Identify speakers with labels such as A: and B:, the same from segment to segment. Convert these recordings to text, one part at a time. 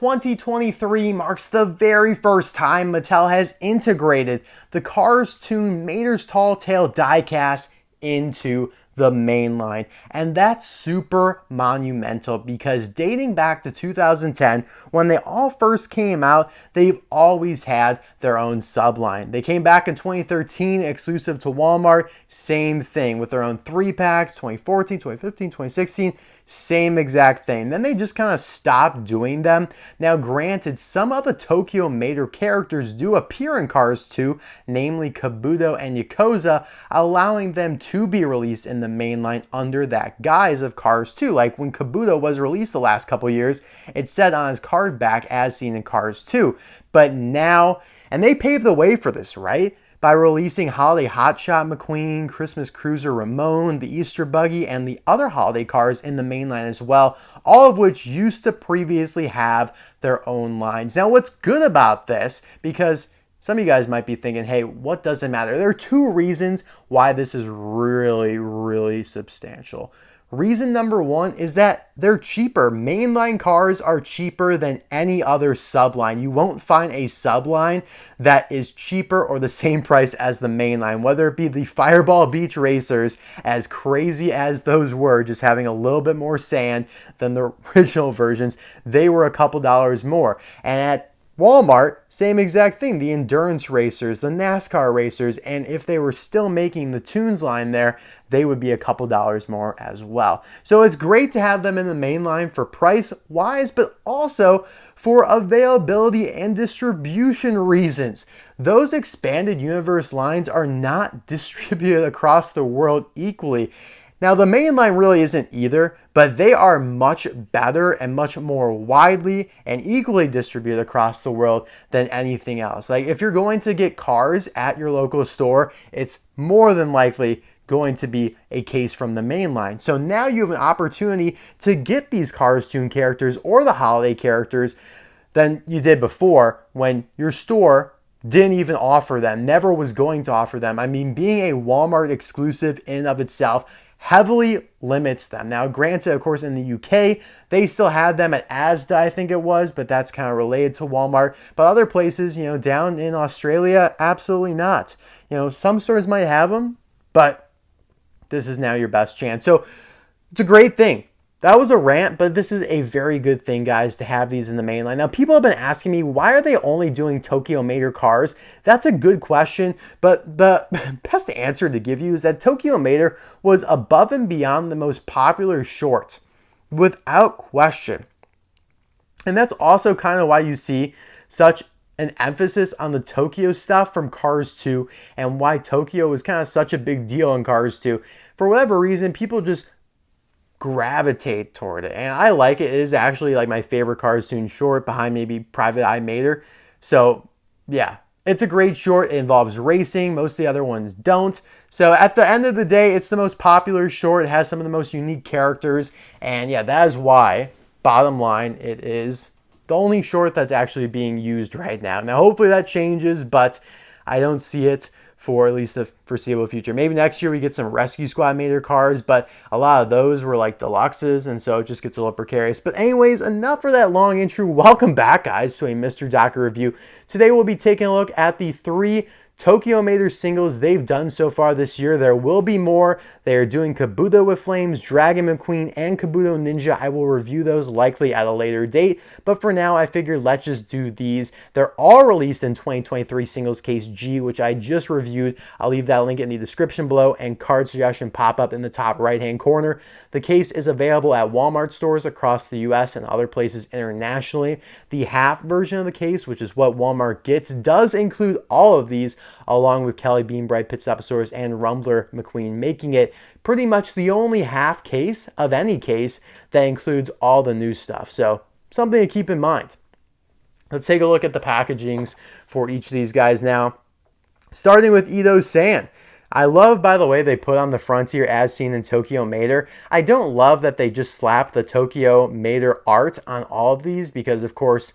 A: 2023 marks the very first time Mattel has integrated the Cars Toon Mater's Tall Tale diecast into the mainline, and that's super monumental because dating back to 2010 when they all first came out, they've always had their own subline. They came back in 2013 exclusive to Walmart, same thing with their own 3-packs. 2014, 2015, 2016, same exact thing. Then they just kind of stopped doing them. Now granted, some of the Tokyo Mater characters do appear in Cars 2, namely Kabuto and Yakuza, allowing them to be released in the mainline under that guise of Cars 2. Like when Kabuto was released the last couple years, it said on his card back as seen in Cars 2. But now, and they paved the way for this, right? By releasing Holiday Hotshot McQueen, Christmas Cruiser Ramon, the Easter Buggy, and the other holiday cars in the mainline as well, all of which used to previously have their own lines. Now, what's good about this, because some of you guys might be thinking, hey, what does it matter? There are two reasons why this is really, really substantial. Reason number one is that they're cheaper. Mainline cars are cheaper than any other subline. You won't find a subline that is cheaper or the same price as the mainline, whether it be the Fireball Beach Racers, as crazy as those were, just having a little bit more sand than the original versions, they were a couple dollars more. And at Walmart, same exact thing. The endurance racers, the NASCAR racers, and if they were still making the Toons line there, they would be a couple dollars more as well. So it's great to have them in the main line for price wise, but also for availability and distribution reasons. Those expanded universe lines are not distributed across the world equally. Now, the main line really isn't either, but they are much better and much more widely and equally distributed across the world than anything else. Like if you're going to get cars at your local store, it's more than likely going to be a case from the main line. So now you have an opportunity to get these Cars Toon characters or the holiday characters than you did before when your store didn't even offer them, never was going to offer them. I mean, being a Walmart exclusive in and of itself heavily limits them. Now, granted, of course, in the UK, they still had them at Asda, I think it was, but that's kind of related to Walmart. But other places, down in Australia, absolutely not. Some stores might have them, but this is now your best chance. So it's a great thing. That was a rant, but this is a very good thing, guys, to have these in the mainline. Now, people have been asking me, why are they only doing Tokyo Mater cars? That's a good question, but the best answer to give you is that Tokyo Mater was above and beyond the most popular short, without question. And that's also kind of why you see such an emphasis on the Tokyo stuff from Cars 2 and why Tokyo was kind of such a big deal in Cars 2. For whatever reason, people just gravitate toward it, and I like it. It is actually like my favorite Cars Toon short behind maybe Private Eye Mater. So yeah, it's a great short. It involves racing. Most of the other ones don't. So at the end of the day, it's the most popular short. It has some of the most unique characters, and yeah, that is why, bottom line, it is the only short that's actually being used right now. Now hopefully that changes, but I don't see it for at least the foreseeable future. Maybe next year we get some Rescue Squad Mater cars, but a lot of those were like deluxes, and so it just gets a little precarious. But anyways, enough for that long intro. Welcome back, guys, to a Mr. Docker review. Today we'll be taking a look at the 3 Tokyo Mater singles they've done so far this year. There will be more. They are doing Kabuto with Flames, Dragon McQueen, and Kabuto Ninja. I will review those likely at a later date, but for now I figured let's just do these. They're all released in 2023 Singles Case G, which I just reviewed. I'll leave that link in the description below and card suggestion pop up in the top right hand corner. The case is available at Walmart stores across the US and other places internationally. The half version of the case, which is what Walmart gets, does include all of these, along with Kelly Beambright, Pitstoposaurus, and Rumbler McQueen, making it pretty much the only half case of any case that includes all the new stuff. So something to keep in mind. Let's take a look at the packagings for each of these guys now. Starting with Edo-san. I love, by the way, they put on the front here as seen in Tokyo Mater. I don't love that they just slapped the Tokyo Mater art on all of these because, of course,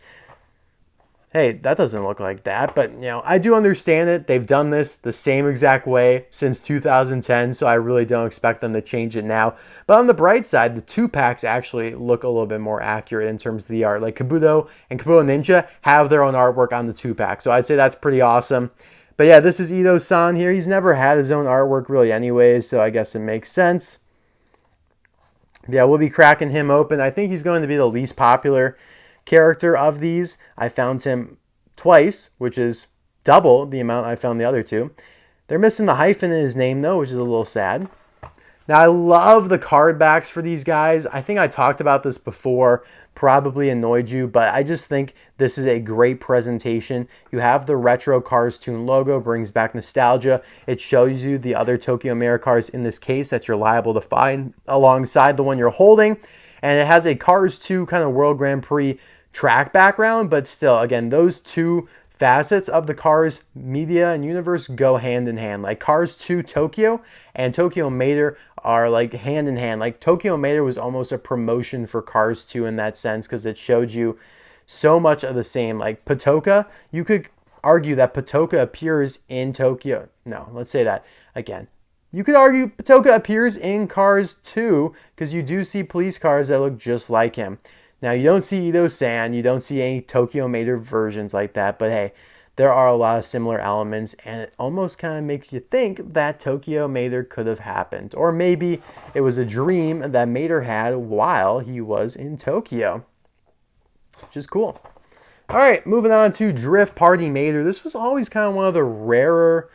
A: hey, that doesn't look like that. But, you know, I do understand it. They've done this the same exact way since 2010, so I really don't expect them to change it now. But on the bright side, the 2-packs actually look a little bit more accurate in terms of the art. Like Kabuto and Kabuto Ninja have their own artwork on the 2-pack, so I'd say that's pretty awesome. But yeah, this is Ito-san here. He's never had his own artwork really anyways, so I guess it makes sense. Yeah, we'll be cracking him open. I think he's going to be the least popular character of these. I found him twice, which is double the amount I found the other two. They're missing the hyphen in his name though, which is a little sad. Now I love the card backs for these guys. I think I talked about this before, probably annoyed you, but I just think this is a great presentation. You have the retro Cars Toon logo, brings back nostalgia. It shows you the other Tokyo Mater cars in this case that you're liable to find alongside the one you're holding. And it has a Cars 2 kind of World Grand Prix track background, but still, again, those two facets of the Cars media and universe go hand in hand. Like Cars 2 Tokyo and Tokyo Mater are like hand in hand. Like Tokyo Mater was almost a promotion for Cars 2 in that sense because it showed you so much of the same. Like Patokaa, you could argue that Patokaa appears in Tokyo. No, let's say that again. You could argue Patokaa appears in Cars 2 because you do see police cars that look just like him. Now, you don't see Ito-san, you don't see any Tokyo Mater versions like that, but hey, there are a lot of similar elements, and it almost kind of makes you think that Tokyo Mater could have happened. Or maybe it was a dream that Mater had while he was in Tokyo, which is cool. All right, moving on to Drift Party Mater. This was always kind of one of the rarer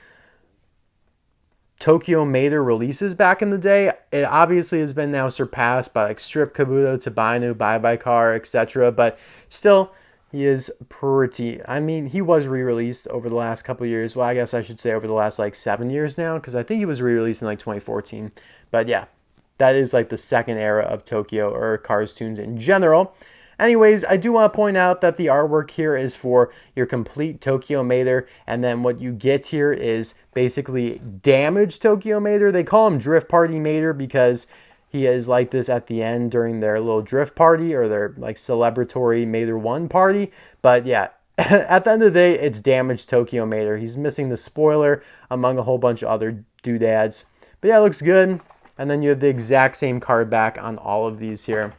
A: Tokyo Mater releases back in the day. It obviously has been now surpassed by like Strip Kabuto, Tabainu, Bye Bye Car, etc. But still, he is pretty. I mean, he was re-released over the last couple years. Well, I guess I should say over the last like 7 years now, because I think he was re-released in like 2014. But yeah, that is like the second era of Tokyo or Cars Toons in general. Anyways, I do want to point out that the artwork here is for your complete Tokyo Mater, and then what you get here is basically damaged Tokyo Mater. They call him Drift Party Mater because he is like this at the end during their little drift party or their like celebratory Mater 1 party. But yeah, at the end of the day, it's damaged Tokyo Mater. He's missing the spoiler among a whole bunch of other doodads. But yeah, it looks good. And then you have the exact same card back on all of these here.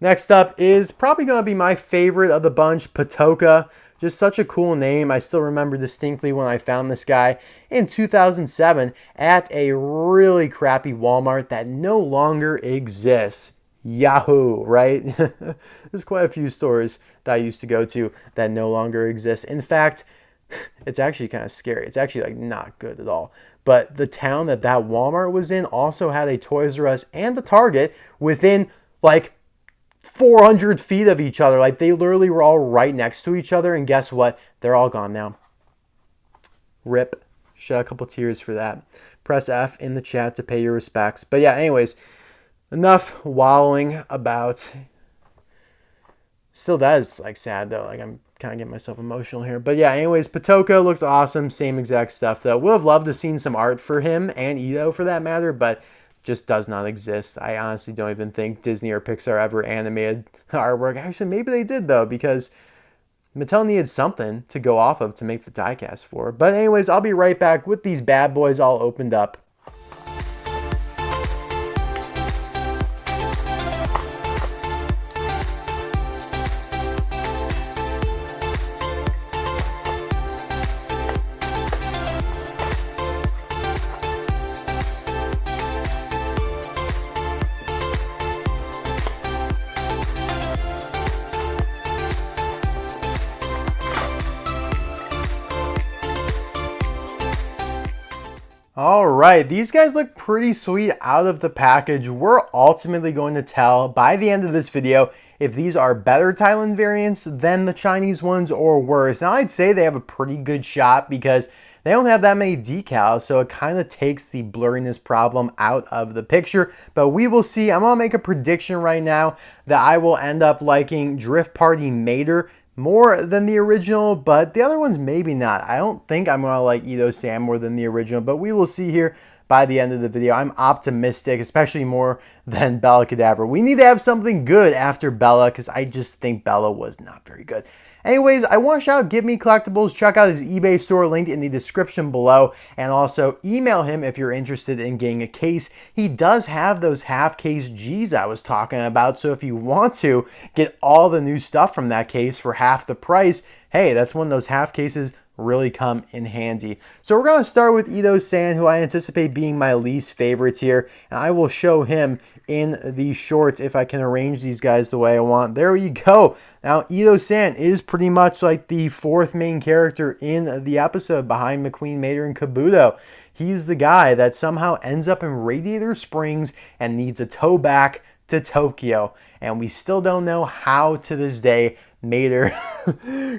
A: Next up is probably going to be my favorite of the bunch, Patokaa. Just such a cool name. I still remember distinctly when I found this guy in 2007 at a really crappy Walmart that no longer exists. Yahoo, right? There's quite a few stores that I used to go to that no longer exist. In fact, it's actually kind of scary. It's actually like not good at all. But the town that Walmart was in also had a Toys R Us and a Target within like 400 feet of each other. Like they literally were all right next to each other, and guess what? They're all gone now. Rip. Shed a couple tears for that. Press F in the chat to pay your respects. But yeah, anyways, enough wallowing about. Still, that is like sad though. Like I'm kind of getting myself emotional here. But yeah, anyways, Patokaa looks awesome. Same exact stuff though. Would have loved to seen some art for him and Ito for that matter, but just does not exist. I honestly don't even think Disney or Pixar ever animated artwork. Actually, maybe they did though, because Mattel needed something to go off of to make the diecast for. But anyways, I'll be right back with these bad boys all opened up. All right, these guys look pretty sweet out of the package. We're ultimately going to tell by the end of this video if these are better Thailand variants than the Chinese ones or worse. Now, I'd say they have a pretty good shot because they don't have that many decals, so it kind of takes the blurriness problem out of the picture. But we will see. I'm going to make a prediction right now that I will end up liking Drift Party Mater more than the original, but the other ones maybe not. I don't think I'm going to like Ito-san more than the original, but we will see here. by the end of the video. I'm optimistic, especially more than Bella Cadabra. We need to have something good after Bella because I just think Bella was not very good. Anyways, I want to shout out GetMeCollecitlbes. Check out his eBay store linked in the description below, and also email him if you're interested in getting a case. He does have those half case G's I was talking about, so if you want to get all the new stuff from that case for half the price, hey, that's when those half cases really come in handy. So we're going to start with Edo-san, who I anticipate being my least favorites here, and I will show him in the shorts if I can arrange these guys the way I want. There you go. Now, Edo-san is pretty much like the fourth main character in the episode behind McQueen, Mater, and Kabuto. He's the guy that somehow ends up in Radiator Springs and needs a tow back to Tokyo. And we still don't know how to this day Mater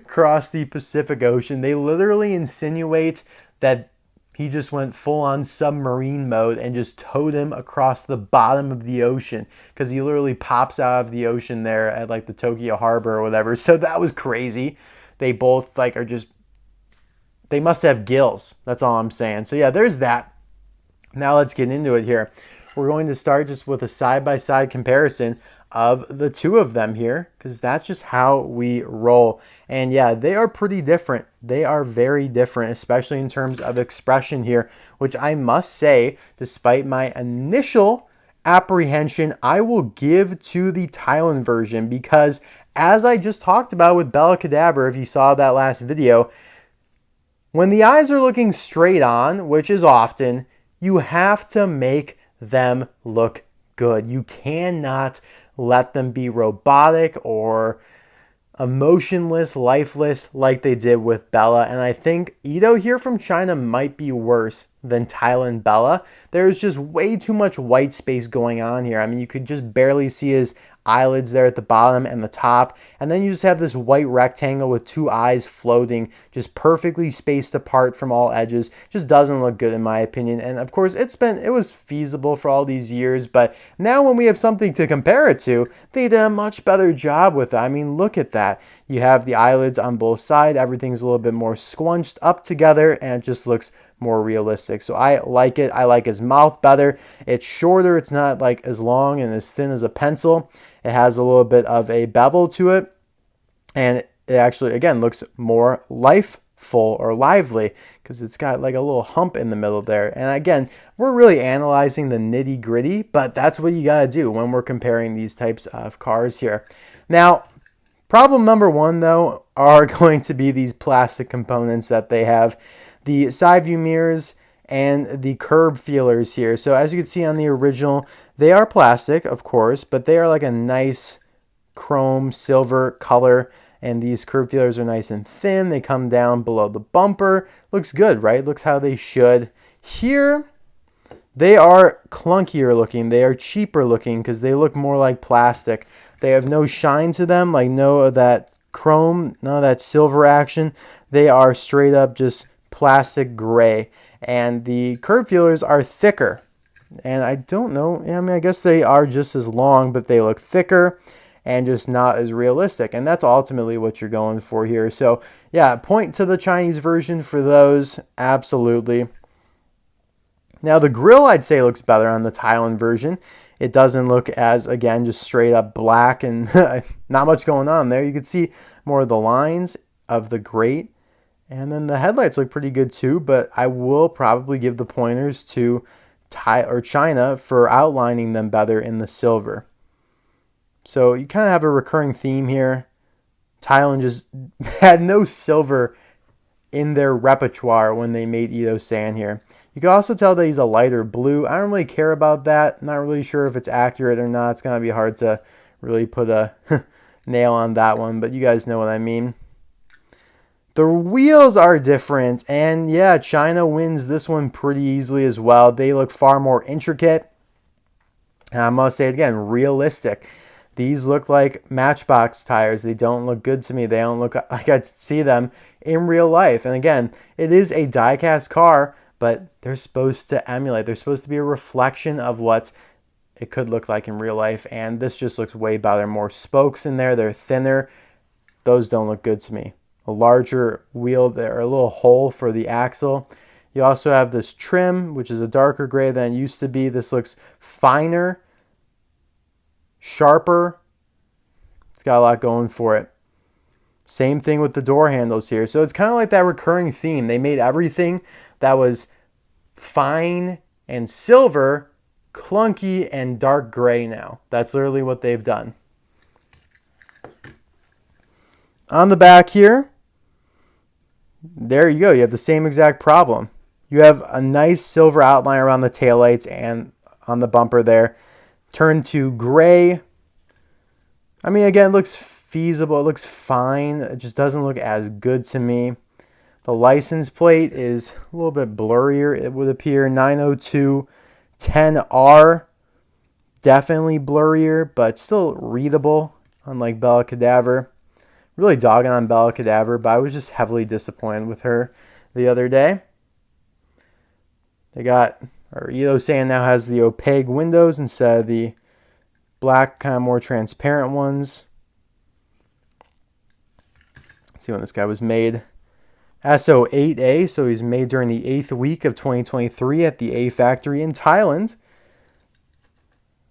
A: crossed the Pacific Ocean. They literally insinuate that he just went full-on submarine mode and just towed him across the bottom of the ocean because he literally pops out of the ocean there at like the Tokyo harbor or whatever. So that was crazy. They both like are just, they must have gills. That's all I'm saying. So yeah, there's that. Now let's get into it here. We're going to start just with a side-by-side comparison of the two of them here because that's just how we roll. And yeah, they are pretty different. They are very different, especially in terms of expression here, which I must say, despite my initial apprehension, I will give to the Thailand version because as I just talked about with Bella Cadabra, if you saw that last video, when the eyes are looking straight on, which is often, you have to make them look good. You cannot let them be robotic or emotionless, lifeless like they did with Bella. And I think Edo here from China might be worse than Thailand Bella. There's just way too much white space going on here. I mean, you could just barely see his eyelids there at the bottom and the top, and then you just have this white rectangle with two eyes floating just perfectly spaced apart from all edges. Just doesn't look good in my opinion. And of course it was feasible for all these years, but now when we have something to compare it to, they did a much better job with it. I mean, look at that. You have the eyelids on both sides, everything's a little bit more squunched up together, and it just looks more realistic. So I like it. I like his mouth better. It's shorter. It's not like as long and as thin as a pencil. It has a little bit of a bevel to it. And it actually, again, looks more lifeful or lively because it's got like a little hump in the middle there. And again, we're really analyzing the nitty gritty, but that's what you got to do when we're comparing these types of cars here. Now, problem number one, though, are going to be these plastic components that they have. The side view mirrors and the curb feelers here. So as you can see on the original, they are plastic, of course, but they are like a nice chrome silver color. And these curb feelers are nice and thin. They come down below the bumper. Looks good, right? Looks how they should. Here, they are clunkier looking. They are cheaper looking because they look more like plastic. They have no shine to them, like no of that chrome, none of that silver action. They are straight up just plastic gray, and the curb feelers are thicker, and I don't know, I mean, I guess they are just as long, but they look thicker and just not as realistic, and that's ultimately what you're going for here. So yeah, point to the Chinese version for those, absolutely. Now the grille, I'd say, looks better on the Thailand version. It doesn't look as, again, just straight up black and not much going on there. You can see more of the lines of the grate. And then the headlights look pretty good too, but I will probably give the pointers to China for outlining them better in the silver. So you kind of have a recurring theme here. Thailand just had no silver in their repertoire when they made Edo-san here. You can also tell that he's a lighter blue. I don't really care about that. Not really sure if it's accurate or not. It's going to be hard to really put a nail on that one, but you guys know what I mean. The wheels are different, and yeah, China wins this one pretty easily as well. They look far more intricate, and I must say it again, realistic. These look like Matchbox tires. They don't look good to me. They don't look like I'd see them in real life. And again, it is a die-cast car, but they're supposed to emulate. They're supposed to be a reflection of what it could look like in real life, and this just looks way better. More spokes in there. They're thinner. Those don't look good to me. A larger wheel there, a little hole for the axle. You also have this trim, which is a darker gray than it used to be. This looks finer, sharper. It's got a lot going for it. Same thing with the door handles here. So it's kind of like that recurring theme. They made everything that was fine and silver clunky and dark gray now. That's literally what they've done. On the back here, there you go. You have the same exact problem. You have a nice silver outline around the taillights and on the bumper there. Turned to gray. I mean, again, it looks feasible. It looks fine. It just doesn't look as good to me. The license plate is a little bit blurrier, it would appear. 90210R. Definitely blurrier, but still readable, unlike Bella Cadaver. Really dogging on Bella Cadaver, but I was just heavily disappointed with her the other day. Edo-san now has the opaque windows instead of the black, kind of more transparent ones. Let's see when this guy was made. SO8A, so he's made during the 8th week of 2023 at the A factory in Thailand.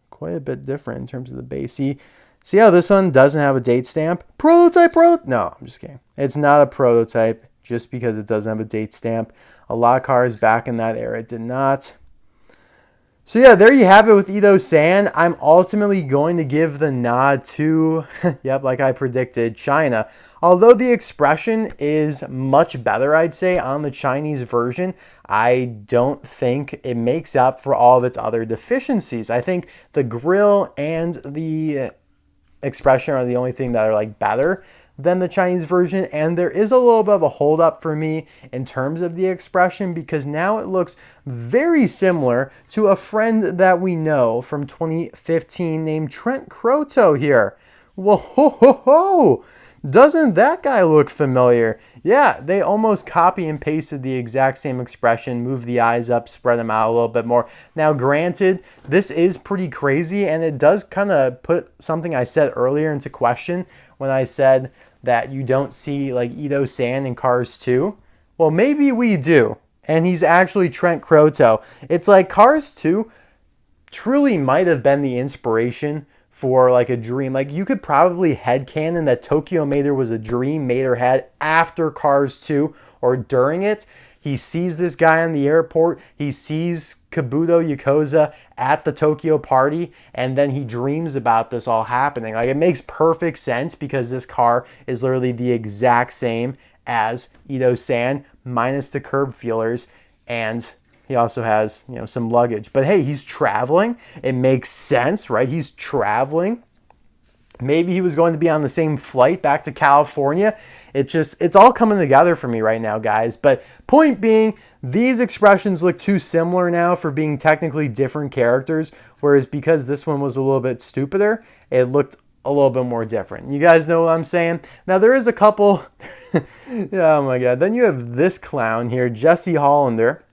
A: Quite a bit different in terms of the base. See how this one doesn't have a date stamp? Prototype. No, I'm just kidding. It's not a prototype just because it doesn't have a date stamp. A lot of cars back in that era did not. So yeah, there you have it with Edo-san. I'm ultimately going to give the nod to, yep, like I predicted, China. Although the expression is much better, I'd say, on the Chinese version, I don't think it makes up for all of its other deficiencies. I think the grille and the expression are the only thing that are like better than the Chinese version, and there is a little bit of a hold up for me in terms of the expression because now it looks very similar to a friend that we know from 2015 named Trent Croteau here. Whoa, ho, ho, ho. Doesn't that guy look familiar? Yeah, they almost copy and pasted the exact same expression, move the eyes up, spread them out a little bit more. Now, granted, this is pretty crazy, and it does kind of put something I said earlier into question when I said that you don't see like Edo-san in Cars 2. Well, maybe we do, and he's actually Trent Croteau. It's like Cars 2 truly might have been the inspiration for like a dream. Like you could probably headcanon that Tokyo Mater was a dream Mater had after Cars 2 or during it. He sees this guy in the airport. He sees Kabuto Yakoza at the Tokyo party, and then he dreams about this all happening. Like it makes perfect sense because this car is literally the exact same as Edo-san minus the curb feelers, and he also has, some luggage. But hey, he's traveling. It makes sense, right? He's traveling. Maybe he was going to be on the same flight back to California. It's all coming together for me right now, guys. But point being, these expressions look too similar now for being technically different characters. Whereas because this one was a little bit stupider, it looked a little bit more different. You guys know what I'm saying? Now there is a couple, oh my God. Then you have this clown here, Jesse Hollander,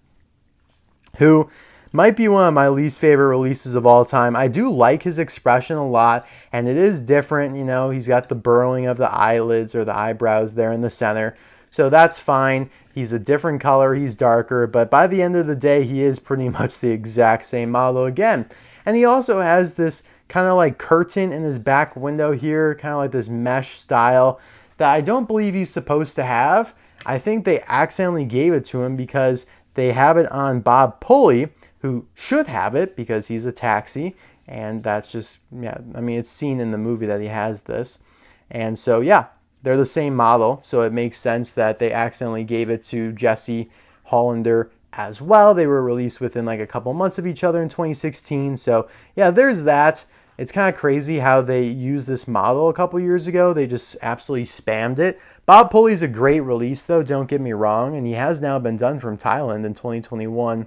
A: who might be one of my least favorite releases of all time. I do like his expression a lot, and it is different. He's got the burrowing of the eyelids or the eyebrows there in the center. So that's fine. He's a different color. He's darker. But by the end of the day, he is pretty much the exact same model again. And he also has this kind of like curtain in his back window here, kind of like this mesh style that I don't believe he's supposed to have. I think they accidentally gave it to him because they have it on Bob Pulley, who should have it because he's a taxi. And that's just, yeah, I mean, it's seen in the movie that he has this. And so, yeah, they're the same model. So it makes sense that they accidentally gave it to Jesse Hollander as well. They were released within like a couple months of each other in 2016. So, yeah, there's that. It's kind of crazy how they used this model a couple years ago. They just absolutely spammed it. Bob Pulley's a great release, though, don't get me wrong. And he has now been done from Thailand in 2021.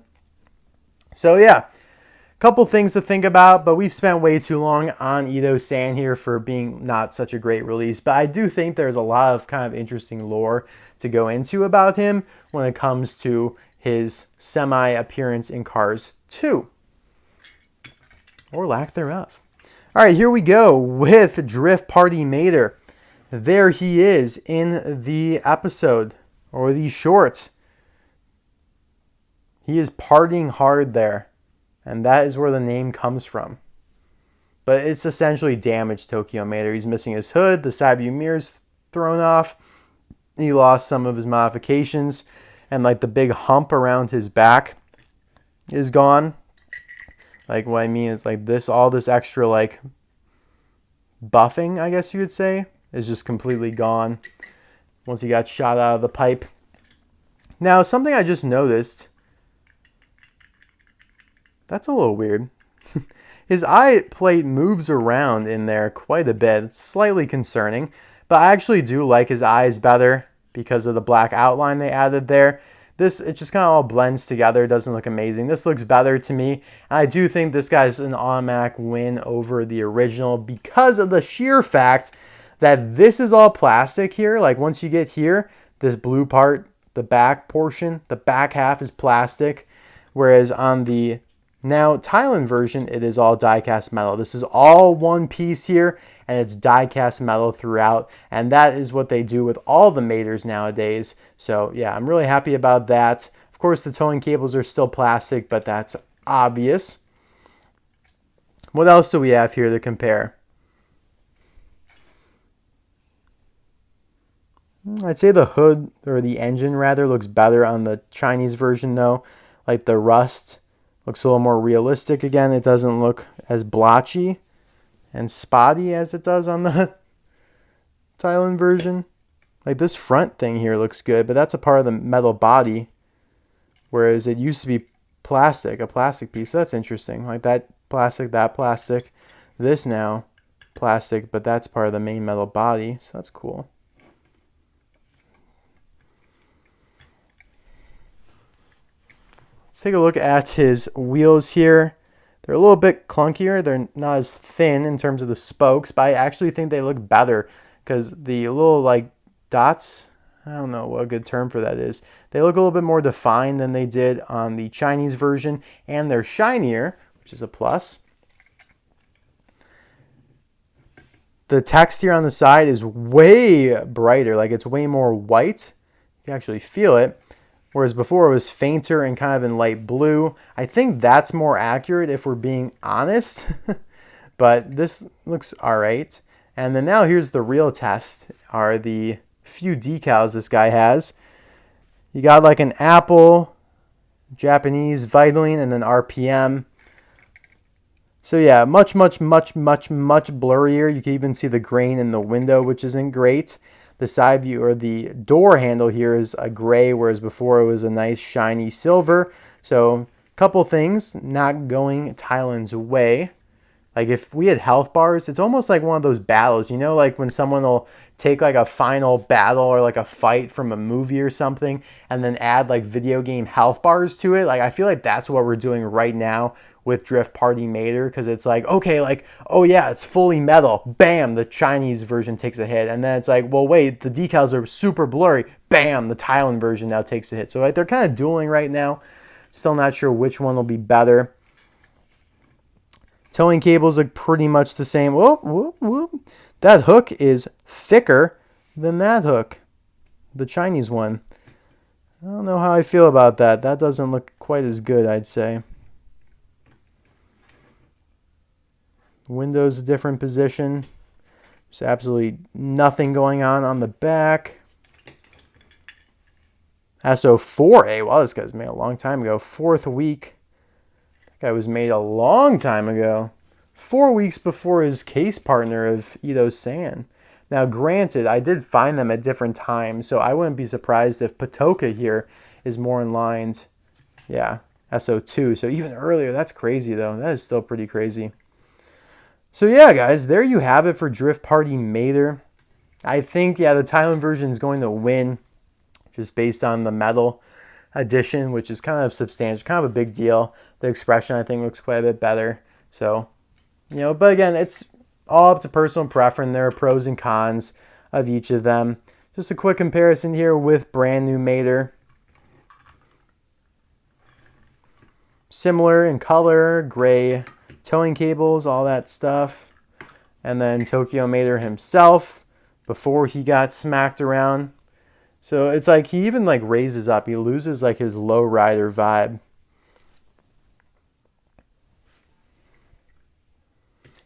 A: So, yeah, a couple things to think about, but we've spent way too long on Edo-san here for being not such a great release. But I do think there's a lot of kind of interesting lore to go into about him when it comes to his semi-appearance in Cars 2. Or lack thereof. All right, here we go with Drift Party Mater. There he is in the episode, or the short. He is partying hard there. And that is where the name comes from. But it's essentially damaged Tokyo Mater. He's missing his hood. The side view mirror's thrown off. He lost some of his modifications. And like the big hump around his back is gone. Like what I mean is like this, all this extra like buffing, I guess you could say, is just completely gone once he got shot out of the pipe. Now, something I just noticed, that's a little weird. His eye plate moves around in there quite a bit. It's slightly concerning, but I actually do like his eyes better because of the black outline they added there. This, it just kind of all blends together. It doesn't look amazing. This looks better to me. And I do think this guy's an automatic win over the original because of the sheer fact that this is all plastic here. Like once you get here, this blue part, the back portion, the back half is plastic. Whereas on the now Thailand version, it is all die-cast metal. This is all one piece here, and it's die-cast metal throughout. And that is what they do with all the Maters nowadays. So yeah, I'm really happy about that. Of course, the towing cables are still plastic, but that's obvious. What else do we have here to compare? I'd say the hood, or the engine rather, looks better on the Chinese version though. Like the rust looks a little more realistic again. It doesn't look as blotchy and spotty as it does on the Thailand version. Like this front thing here looks good, but that's a part of the metal body, whereas it used to be plastic, a plastic piece. So that's interesting. Like that plastic. This now plastic, but that's part of the main metal body. So that's cool. Let's take a look at his wheels here. They're a little bit clunkier. They're not as thin in terms of the spokes, but I actually think they look better because the little like dots, I don't know what a good term for that is. They look a little bit more defined than they did on the Chinese version, and they're shinier, which is a plus. The text here on the side is way brighter, like it's way more white. You can actually feel it. Whereas before it was fainter and kind of in light blue. I think that's more accurate if we're being honest. But this looks all right. And then now here's the real test, are the few decals this guy has. You got like an Apple, Japanese, Vitaline, and then RPM. So yeah, much blurrier. You can even see the grain in the window, which isn't great. The side view or the door handle here is a gray, whereas before it was a nice shiny silver. So a couple things not going Thailand's way. Like if we had health bars, it's almost like one of those battles, you know, like when someone will take like a final battle or like a fight from a movie or something and then add like video game health bars to it. Like I feel like that's what we're doing right now with Drift Party Mater, because it's like, okay, like, oh yeah, it's fully metal. Bam, the Chinese version takes a hit. And then it's like, well, wait, the decals are super blurry. Bam, the Thailand version now takes a hit. So like they're kind of dueling right now. Still not sure which one will be better. Towing cables look pretty much the same. Whoop, whoop, whoop. That hook is thicker than that hook, the Chinese one. I don't know how I feel about that. That doesn't look quite as good, I'd say. Windows a different position. There's absolutely nothing going on the back. SO4A. Wow, this guy's made a long time ago. 4th week. That guy was made a long time ago. 4 weeks before his case partner of Ito San. Now, granted, I did find them at different times, so I wouldn't be surprised if Patokaa here is more in line. Yeah, SO2. So even earlier. That's crazy, though. That is still pretty crazy. So yeah, guys, there you have it for Drift Party Mater. I think, yeah, the Thailand version is going to win just based on the metal edition, which is kind of substantial, kind of a big deal. The expression, I think, looks quite a bit better. So, you know, but again, it's all up to personal preference. There are pros and cons of each of them. Just a quick comparison here with brand new Mater. Similar in color, gray towing cables, all that stuff. And then Tokyo Mater himself before he got smacked around. So it's like he even like raises up. He loses like his low rider vibe.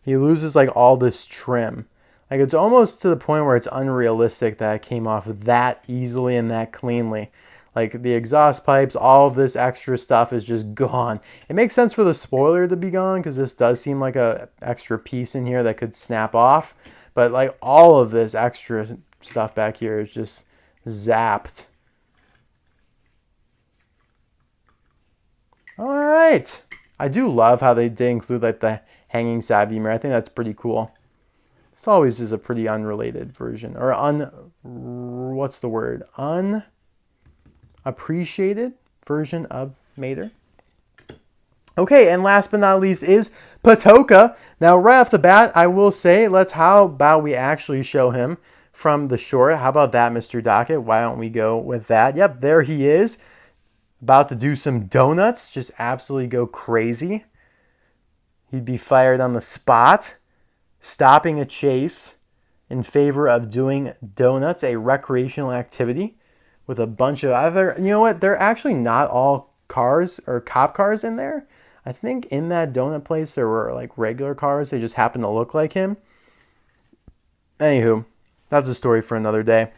A: he loses like all this trim. Like it's almost to the point where it's unrealistic that it came off that easily and that cleanly. Like the exhaust pipes, all of this extra stuff is just gone. It makes sense for the spoiler to be gone because this does seem like a extra piece in here that could snap off. But like all of this extra stuff back here is just zapped. All right. I do love how they did include like the hanging side view mirror. I think that's pretty cool. This always is a pretty unrelated version, or what's the word? Unappreciated version of Mater. Okay, and last but not least is Patokaa. Now, right off the bat, I will say, how about we actually show him from the short? How about that, Mr. Docket? Why don't we go with that? Yep, there he is. About to do some donuts. Just absolutely go crazy. He'd be fired on the spot. Stopping a chase in favor of doing donuts, a recreational activity with a bunch of other, you know what, they're actually not all cars or cop cars in there. I think in that donut place there were like regular cars, they just happened to look like him. Anywho, that's a story for another day.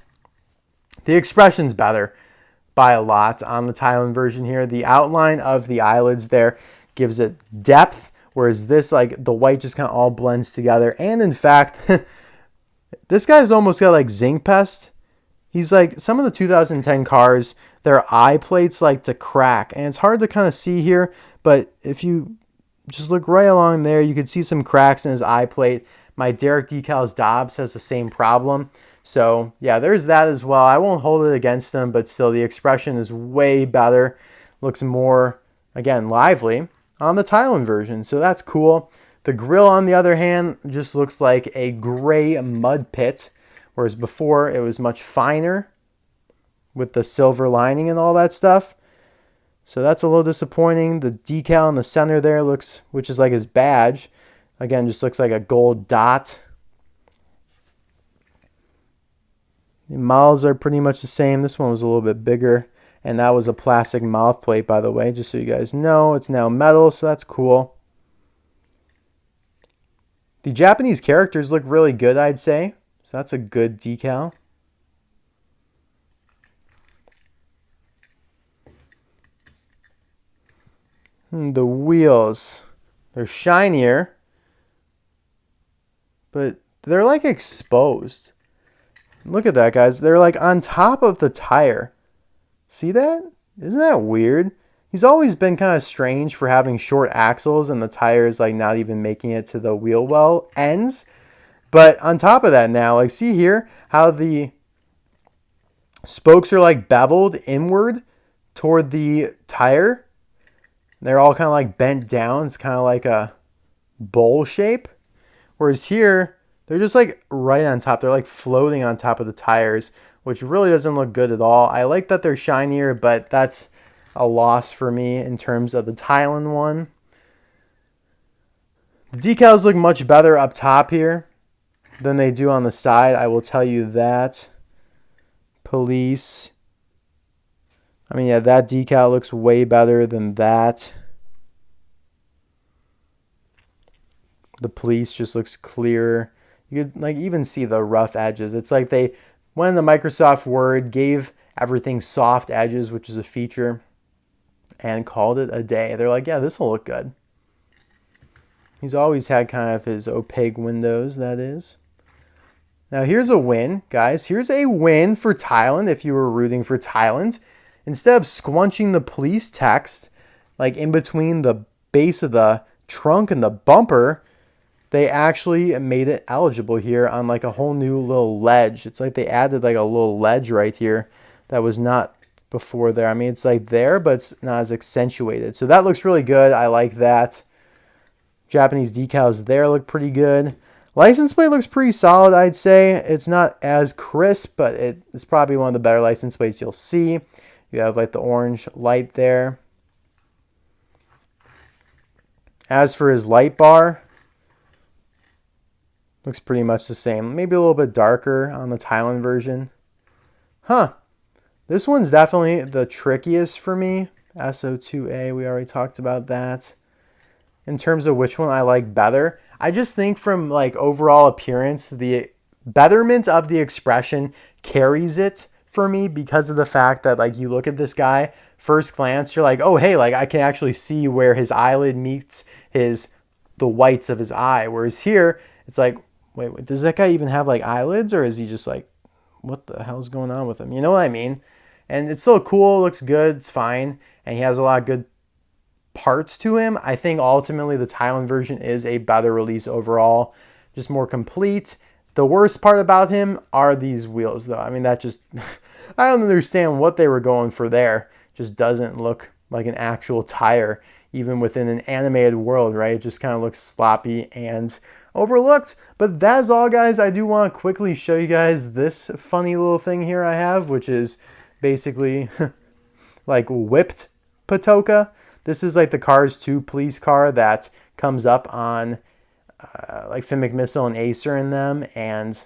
A: The expression's better by a lot on the Thailand version here. The outline of the eyelids there gives it depth, whereas this, like, the white just kind of all blends together. And in fact, this guy's almost got like zinc pest. He's like, some of the 2010 cars, their eye plates like to crack. And it's hard to kind of see here, but if you just look right along there, you could see some cracks in his eye plate. My Derek Decals Dobbs has the same problem. So yeah, there's that as well. I won't hold it against him, but still the expression is way better. Looks more, again, lively on the Thailand version. So that's cool. The grill, on the other hand, just looks like a gray mud pit, whereas before it was much finer with the silver lining and all that stuff. So that's a little disappointing. The decal in the center there looks, which is like his badge, again, just looks like a gold dot. The mouths are pretty much the same. This one was a little bit bigger. And that was a plastic mouth plate, by the way, just so you guys know. It's now metal, so that's cool. The Japanese characters look really good, I'd say. So that's a good decal. The wheels, they're shinier, but they're like exposed. Look at that, guys. They're like on top of the tire. See that? Isn't that weird? He's always been kind of strange for having short axles and the tires like not even making it to the wheel well ends. But on top of that now, like see here how the spokes are like beveled inward toward the tire. They're all kind of like bent down. It's kind of like a bowl shape. Whereas here, they're just like right on top. They're like floating on top of the tires, which really doesn't look good at all. I like that they're shinier, but that's a loss for me in terms of the Thailand one. The decals look much better up top here than they do on the side. I will tell you that. Police. I mean, yeah, that decal looks way better than that. The police just looks clearer. You could like even see the rough edges. It's like they went in the Microsoft Word, gave everything soft edges, which is a feature, and called it a day. They're like, yeah, this will look good. He's always had kind of his opaque windows, that is. Now here's a win, guys. Here's a win for Thailand if you were rooting for Thailand. Instead of squunching the police text, like in between the base of the trunk and the bumper, they actually made it eligible here on like a whole new little ledge. It's like they added like a little ledge right here that was not before there. I mean, it's like there, but it's not as accentuated. So that looks really good. I like that. Japanese decals there look pretty good. License plate looks pretty solid, I'd say. It's not as crisp, but it's probably one of the better license plates you'll see. You have like the orange light there. As for his light bar, looks pretty much the same. Maybe a little bit darker on the Thailand version. Huh. This one's definitely the trickiest for me. SO2A, we already talked about that. in terms of which one I like better. I just think from like overall appearance, the betterment of the expression carries it for me because of the fact that like you look at this guy, first glance, you're like, oh, hey, like I can actually see where his eyelid meets the whites of his eye. Whereas here, it's like, wait, does that guy even have like eyelids, or is he just like, what the hell's going on with him? You know what I mean? And it's still cool, looks good, it's fine, and he has a lot of good parts to him. I think ultimately the Thailand version is a better release overall, just more complete. The worst part about him are these wheels though. I mean, that just, I don't understand what they were going for there. Just doesn't look like an actual tire, even within an animated world, right? It just kind of looks sloppy and overlooked. But that's all, guys. I do want to quickly show you guys this funny little thing here I have, which is basically like whipped Patokaa. This is like the Cars 2 police car that comes up on like Finn McMissile and Acer in them. And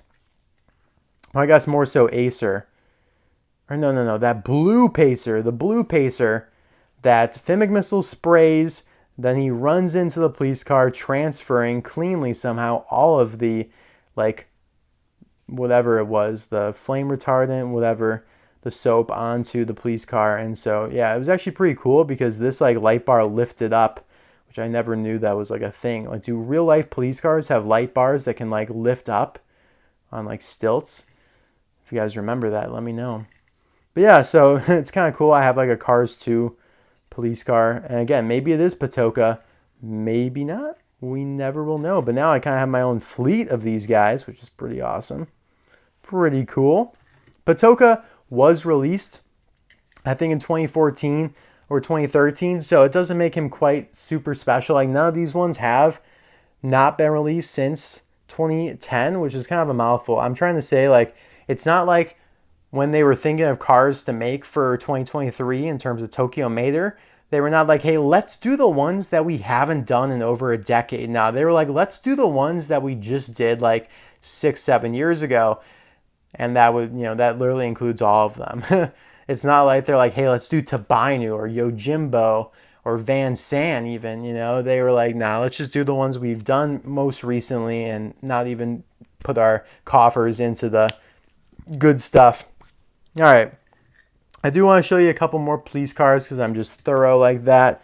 A: well, I guess more so Acer. Or no, that blue Pacer. The blue Pacer that Finn McMissile sprays, then he runs into the police car, transferring cleanly somehow all of the, like, whatever it was, the flame retardant, whatever, the soap onto the police car. And so, yeah, it was actually pretty cool because this, like, light bar lifted up, which I never knew that was, like, a thing. Like, do real-life police cars have light bars that can, like, lift up on, like, stilts? If you guys remember that, let me know. But yeah, so it's kind of cool. I have like a Cars 2 police car. And again, maybe it is Patokaa. Maybe not. We never will know. But now I kind of have my own fleet of these guys, which is pretty awesome. Pretty cool. Patokaa was released, I think, in 2014 or 2013. So it doesn't make him quite super special. Like none of these ones have not been released since 2010, which is kind of a mouthful. I'm trying to say, like, it's not like when they were thinking of cars to make for 2023 in terms of Tokyo Mater, they were not like, hey, let's do the ones that we haven't done in over a decade now. They were like, let's do the ones that we just did like 6-7 years ago. And that would, you know, that literally includes all of them. It's not like they're like, hey, let's do Tabainu or Yojimbo or Van San even, you know. They were like, nah, let's just do the ones we've done most recently and not even put our coffers into the good stuff. All right, I do want to show you a couple more police cars because I'm just thorough like that.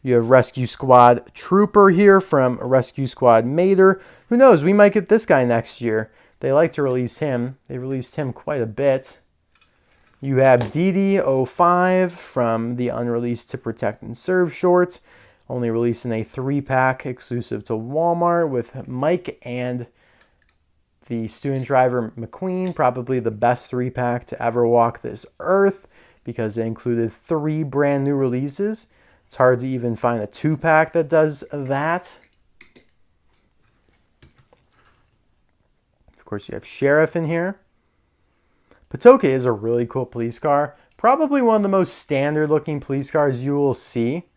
A: You have Rescue Squad Trooper here from Rescue Squad Mater. Who knows, we might get this guy next year. They like to release him. They released him quite a bit. You have DD05 from the unreleased To Protect and Serve shorts. Only released in a 3-pack exclusive to Walmart with Mike and the student driver McQueen, probably the best 3-pack to ever walk this earth because it included 3 brand new releases. It's hard to even find a 2-pack that does that. Of course, you have Sheriff in here. Patokaa is a really cool police car. Probably one of the most standard looking police cars you will see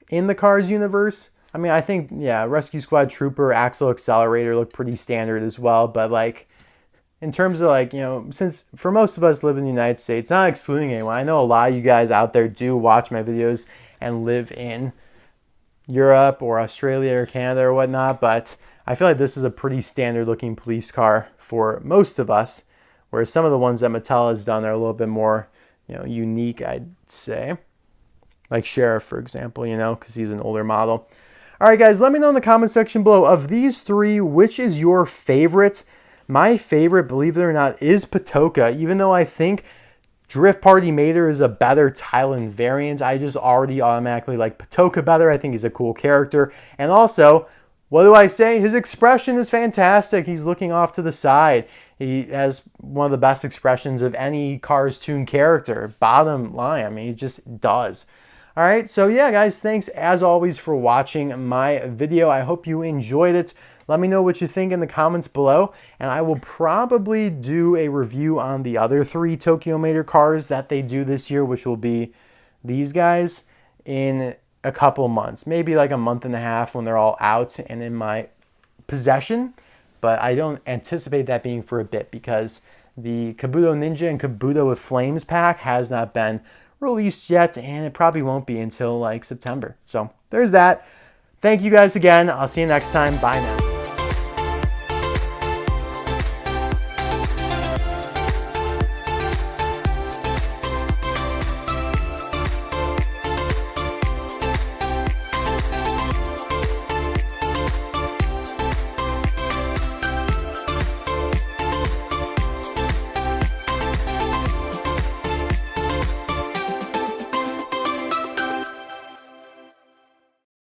A: in the Cars universe. I mean, I think, yeah, Rescue Squad Trooper, Axle Accelerator look pretty standard as well. But, like, in terms of, like, you know, since for most of us live in the United States, not excluding anyone, I know a lot of you guys out there do watch my videos and live in Europe or Australia or Canada or whatnot. But I feel like this is a pretty standard looking police car for most of us. Whereas some of the ones that Mattel has done are a little bit more, you know, unique, I'd say. Like Sheriff, for example, you know, because he's an older model. All right, guys, let me know in the comment section below, of these 3, which is your favorite? My favorite, believe it or not, is Patokaa. Even though I think Drift Party Mater is a better Thailand variant, I just already automatically like Patokaa better. I think he's a cool character. And also, what do I say? His expression is fantastic. He's looking off to the side. He has one of the best expressions of any Cars Toon character. Bottom line, I mean, he just does. All right, so yeah, guys, thanks as always for watching my video. I hope you enjoyed it. Let me know what you think in the comments below, and I will probably do a review on the other 3 Tokyo Mater cars that they do this year, which will be these guys, in a couple months. Maybe like a month and a half when they're all out and in my possession, but I don't anticipate that being for a bit because the Kabuto Ninja and Kabuto with Flames pack has not been released yet, and it probably won't be until like September. So there's that. Thank you guys again. I'll see you next time. Bye now.